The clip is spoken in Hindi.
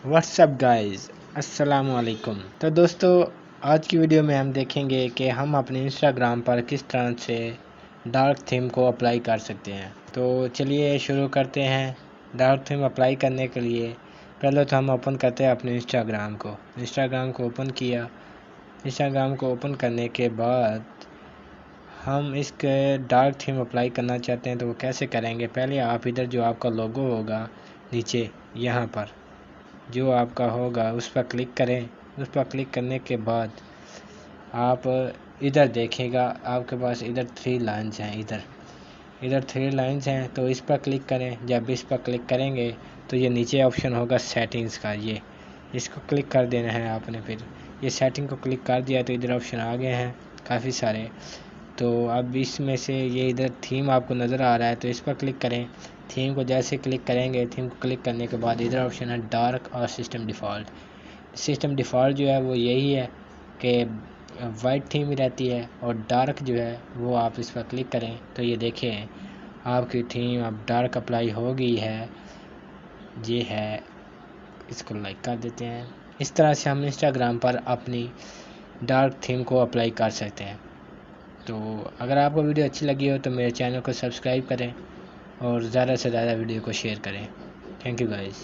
व्हाट्सअप गाइस, अस्सलाम वालेकुम। तो दोस्तों, आज की वीडियो में हम देखेंगे कि हम अपने इंस्टाग्राम पर किस तरह से डार्क थीम को अप्लाई कर सकते हैं। तो चलिए शुरू करते हैं। डार्क थीम अप्लाई करने के लिए पहले तो हम ओपन करते हैं अपने इंस्टाग्राम को ओपन किया। इंस्टाग्राम को ओपन करने के बाद हम इसके डार्क थीम अप्लाई करना चाहते हैं तो वो कैसे करेंगे। पहले आप इधर जो आपका लोगो होगा नीचे यहाँ पर जो आपका होगा उस पर क्लिक करें। उस पर क्लिक करने के बाद आप इधर देखेगा, आपके पास इधर 3 लाइन्स हैं। इधर 3 लाइन्स हैं तो इस पर क्लिक करें। जब इस पर क्लिक करेंगे तो ये नीचे ऑप्शन होगा सेटिंग्स का, ये इसको क्लिक कर देना है आपने। फिर ये सेटिंग को क्लिक कर दिया तो इधर ऑप्शन आ गए हैं काफ़ी सारे। तो अब इसमें से ये इधर थीम आपको नज़र आ रहा है तो इस पर क्लिक करें। थीम को जैसे क्लिक करेंगे, थीम को क्लिक करने के बाद इधर ऑप्शन है डार्क और सिस्टम डिफ़ॉल्ट जो है वो यही है कि वाइट थीम ही रहती है, और डार्क जो है वो आप इस पर क्लिक करें तो ये देखें आपकी थीम अब डार्क अप्लाई हो गई है। ये है, इसको लाइक कर देते हैं। इस तरह से हम इंस्टाग्राम पर अपनी डार्क थीम को अप्लाई कर सकते हैं। तो अगर आपको वीडियो अच्छी लगी हो तो मेरे चैनल को सब्सक्राइब करें और ज़्यादा से ज़्यादा वीडियो को शेयर करें। Thank you guys.